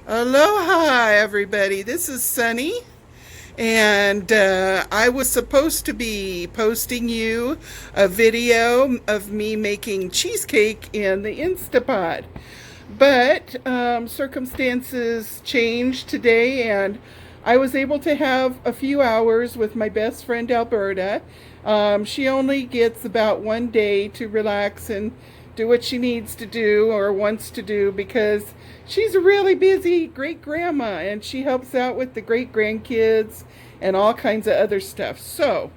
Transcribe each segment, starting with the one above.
Aloha, everybody. This is Sunny, and I was supposed to be posting you a video of me making cheesecake in the Instapot, but circumstances changed today, and I was able to have a few hours with my best friend Alberta. She only gets about one day to relax and do what she needs to do or wants to do because she's a really busy great grandma and she helps out with the great grandkids and all kinds of other stuff. So,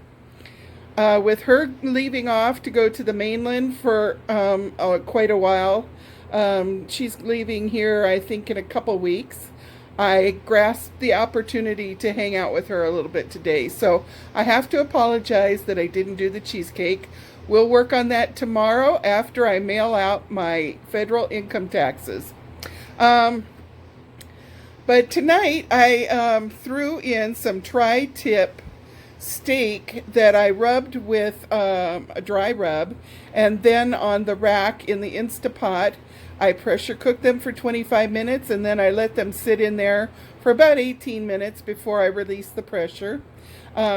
with her leaving off to go to the mainland for quite a while, she's leaving here, I think, in a couple weeks. I grasped the opportunity to hang out with her a little bit today. So I have to apologize that I didn't do the cheesecake. We'll work on that tomorrow after I mail out my federal income taxes. But tonight I threw in some tri-tip steak that I rubbed with a dry rub, and then on the rack in the Instapot I pressure cooked them for 25 minutes, and then I let them sit in there for about 18 minutes before I released the pressure.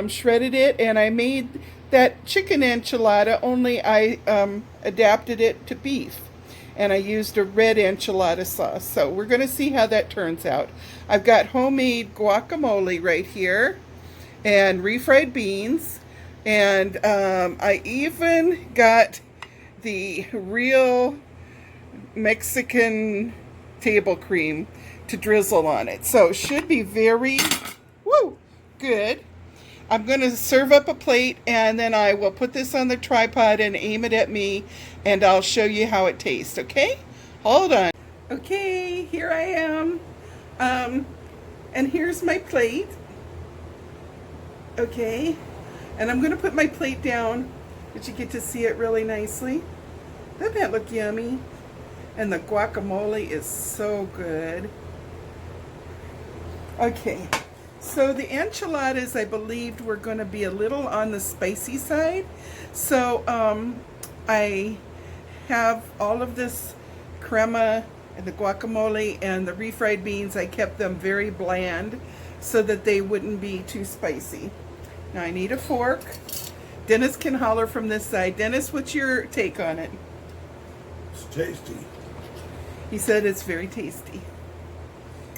Shredded it, and I made that chicken enchilada, only I adapted it to beef. And I used a red enchilada sauce. So we're going to see how that turns out. I've got homemade guacamole right here and refried beans. And I even got the real Mexican table cream to drizzle on it. So it should be very good. I'm going to serve up a plate, and then I will put this on the tripod and aim it at me, and I'll show you how it tastes, okay? Hold on. Okay, here I am. And here's my plate. Okay. And I'm going to put my plate down, but you get to see it really nicely. Doesn't that look yummy? And the guacamole is so good. Okay. So the enchiladas, I believed, were going to be a little on the spicy side. So I have all of this crema and the guacamole and the refried beans. I kept them very bland so that they wouldn't be too spicy. Now I need a fork. Dennis can holler from this side. Dennis, what's your take on it? It's tasty. He said it's very tasty.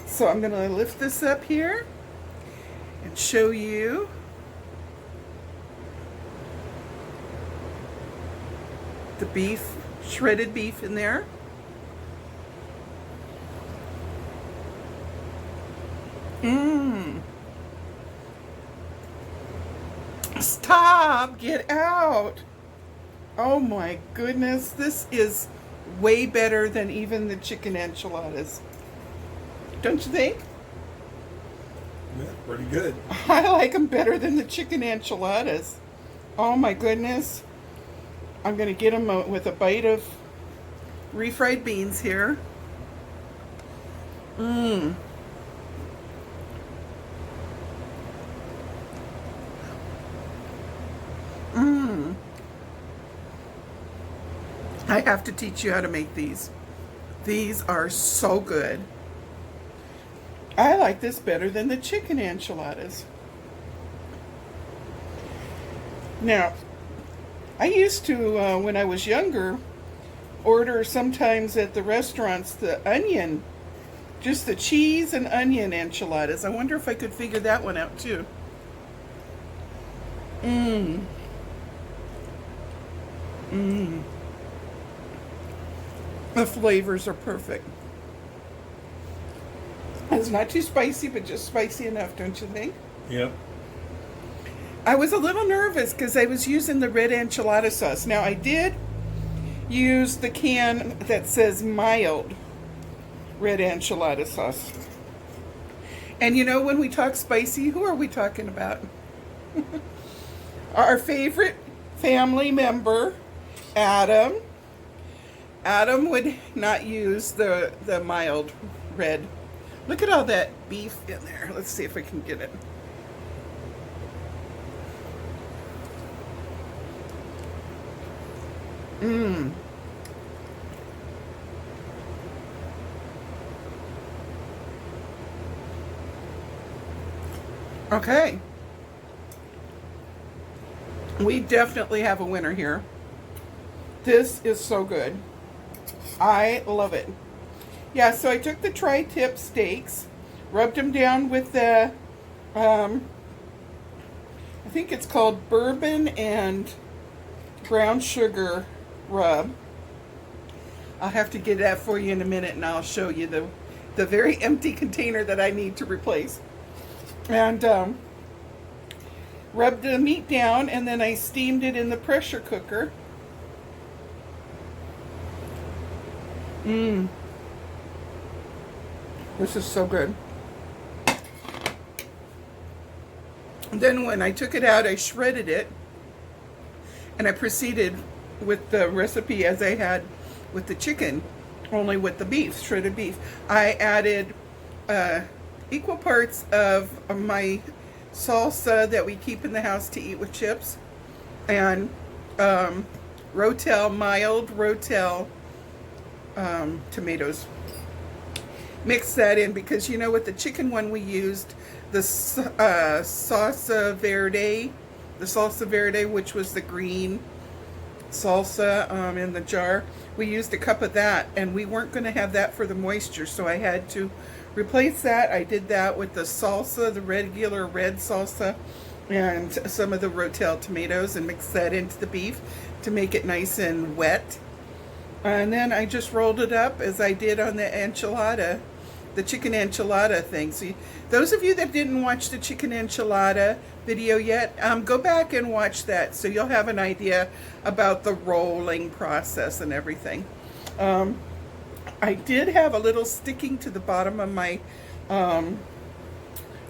So I'm going to lift this up here and show you the beef, shredded beef in there. Stop! Get out! Oh my goodness, this is way better than even the chicken enchiladas. Don't you think? Yeah, pretty good. I like them better than the chicken enchiladas. Oh my goodness. I'm going to get them with a bite of refried beans here. I have to teach you how to make these. These are so good. I like this better than the chicken enchiladas. Now, I used to, when I was younger, order sometimes at the restaurants the onion, just the cheese and onion enchiladas. I wonder if I could figure that one out too. The flavors are perfect. It's not too spicy, but just spicy enough, don't you think? Yep. I was a little nervous because I was using the red enchilada sauce. Now, I did use the can that says mild red enchilada sauce. And you know, when we talk spicy, who are we talking about? Our favorite family member, Adam. Adam would not use the mild red. Look at all that beef in there. Let's see if I can get it. Okay. We definitely have a winner here. This is so good. I love it. Yeah, so I took the tri-tip steaks, rubbed them down with the, I think it's called bourbon and brown sugar rub. I'll have to get that for you in a minute, and I'll show you the very empty container that I need to replace. And rubbed the meat down, and then I steamed it in the pressure cooker. This is so good. And then when I took it out, I shredded it, and I proceeded with the recipe as I had with the chicken, only with the beef, shredded beef. I added equal parts of my salsa that we keep in the house to eat with chips, and Rotel, mild Rotel tomatoes. Mix that in, because you know with the chicken one we used the salsa verde, which was the green salsa in the jar. We used a cup of that, and we weren't going to have that for the moisture, so I had to replace that. I did that with the salsa, the regular red salsa, and some of the Rotel tomatoes, and mixed that into the beef to make it nice and wet. And then I just rolled it up as I did on the enchilada, the chicken enchilada thing. So those of you that didn't watch the chicken enchilada video yet, go back and watch that, so you'll have an idea about the rolling process and everything. I did have a little sticking to the bottom of my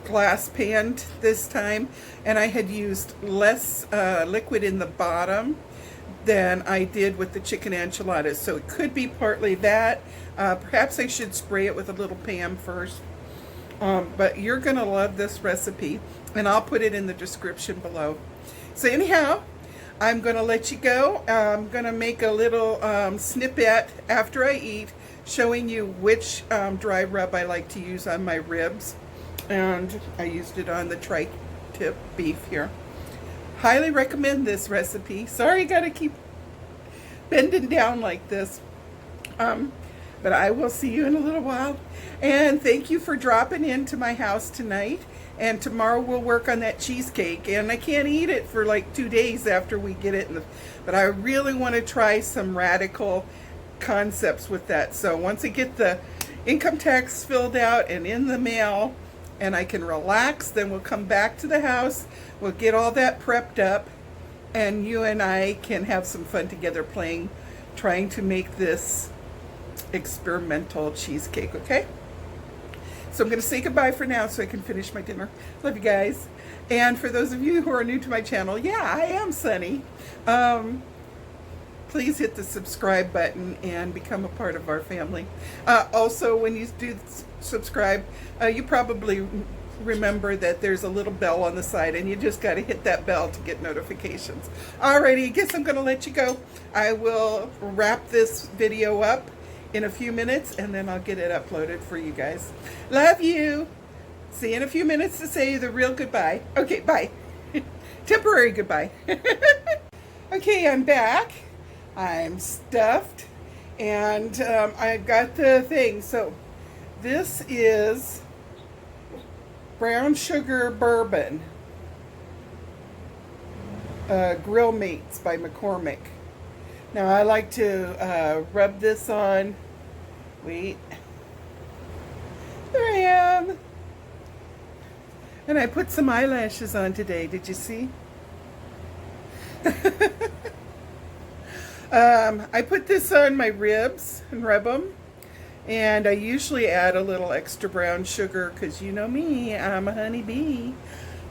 glass pan this time, and I had used less liquid in the bottom than I did with the chicken enchiladas, so it could be partly that. Perhaps I should spray it with a little Pam first. But you're going to love this recipe, and I'll put it in the description below. So anyhow, I'm going to let you go. I'm going to make a little snippet after I eat, showing you which dry rub I like to use on my ribs. And I used it on the tri-tip beef here. Highly recommend this recipe. Sorry I gotta keep bending down like this. But I will see you in a little while. And thank you for dropping into my house tonight. And tomorrow we'll work on that cheesecake. And I can't eat it for like 2 days after we get it. But I really want to try some radical concepts with that. So once I get the income tax filled out and in the mail, and I can relax, then we'll come back to the house, we'll get all that prepped up, and you and I can have some fun together trying to make this experimental cheesecake, okay? So I'm going to say goodbye for now so I can finish my dinner. Love you guys. And for those of you who are new to my channel, yeah, I am Sunny. Please hit the subscribe button and become a part of our family. Also, when you do subscribe, you probably remember that there's a little bell on the side, and you just got to hit that bell to get notifications. Alrighty, I guess I'm going to let you go. I will wrap this video up in a few minutes, and then I'll get it uploaded for you guys. Love you. See you in a few minutes to say the real goodbye. Okay, bye. Temporary goodbye. Okay, I'm back. I'm stuffed, and I got the thing. So this is brown sugar bourbon, Grill Mates by McCormick. Now I like to rub this on. Wait, there I am. And I put some eyelashes on today. Did you see? I put this on my ribs and rub them, and I usually add a little extra brown sugar because you know me, I'm a honeybee.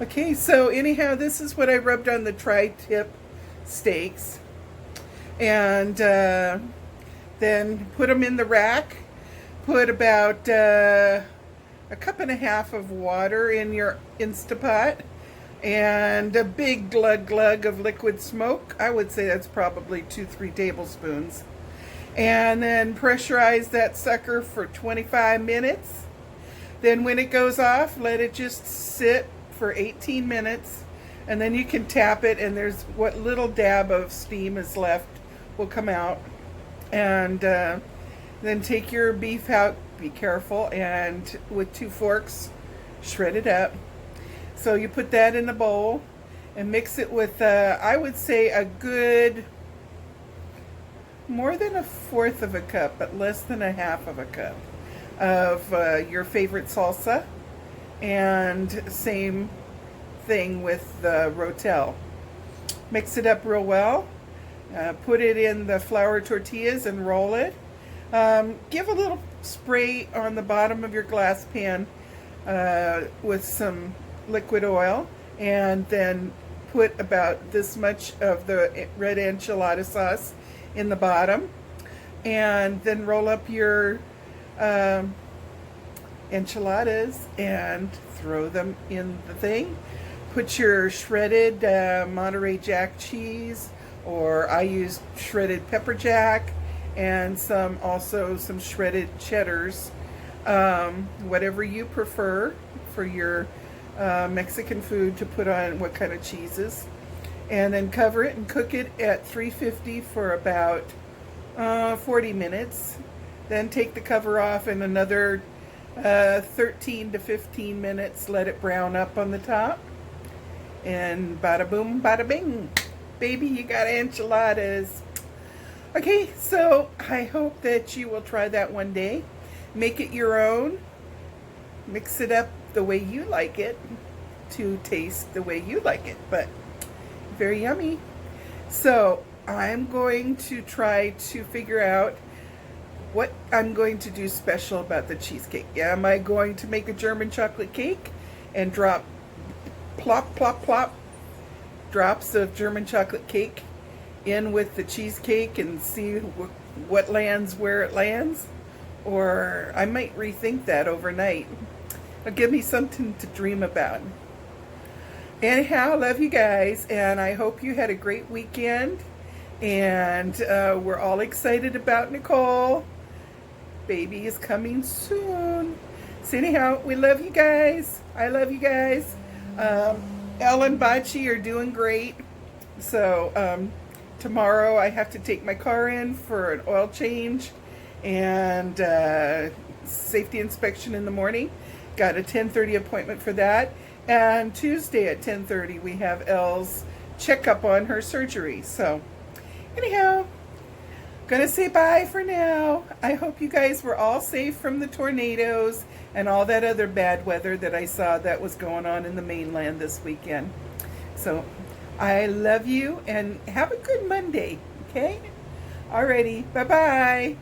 Okay, so anyhow, this is what I rubbed on the tri-tip steaks, and then put them in the rack. Put about a cup and a half of water in your Instapot, and a big glug of liquid smoke. I would say that's probably 2-3 tablespoons. And then pressurize that sucker for 25 minutes. Then when it goes off, let it just sit for 18 minutes, and then you can tap it, and there's what little dab of steam is left will come out. And then take your beef out, be careful, and with 2 forks, shred it up. So you put that in the bowl and mix it with, I would say, a good, more than 1/4 of a cup, but less than 1/2 of a cup of your favorite salsa. And same thing with the rotel. Mix it up real well. Put it in the flour tortillas and roll it. Give a little spray on the bottom of your glass pan with some liquid oil, and then put about this much of the red enchilada sauce in the bottom, and then roll up your enchiladas and throw them in the thing. Put your shredded Monterey Jack cheese, or I use shredded pepper jack, and also some shredded cheddars, whatever you prefer for your Mexican food to put on, what kind of cheeses. And then cover it and cook it at 350 for about 40 minutes. Then take the cover off, and another 13 to 15 minutes, let it brown up on the top. And bada boom, bada bing. Baby, you got enchiladas. Okay, so I hope that you will try that one day. Make it your own. Mix it up the way you like it to taste the way you like it, but very yummy. So I'm going to try to figure out what I'm going to do special about the cheesecake. Am I going to make a German chocolate cake and drop plop, plop, plop drops of German chocolate cake in with the cheesecake and see what lands where it lands? Or I might rethink that overnight. It'll give me something to dream about. Anyhow, love you guys, and I hope you had a great weekend. And we're all excited about Nicole. Baby is coming soon. So anyhow, we love you guys. I love you guys. Elle and Bachi are doing great. So tomorrow I have to take my car in for an oil change and safety inspection in the morning. Got a 10:30 appointment for that. And Tuesday at 10:30 we have Elle's checkup on her surgery. So anyhow, gonna say bye for now. I hope you guys were all safe from the tornadoes and all that other bad weather that I saw that was going on in the mainland this weekend. So I love you, and have a good Monday, okay? Alrighty, bye-bye.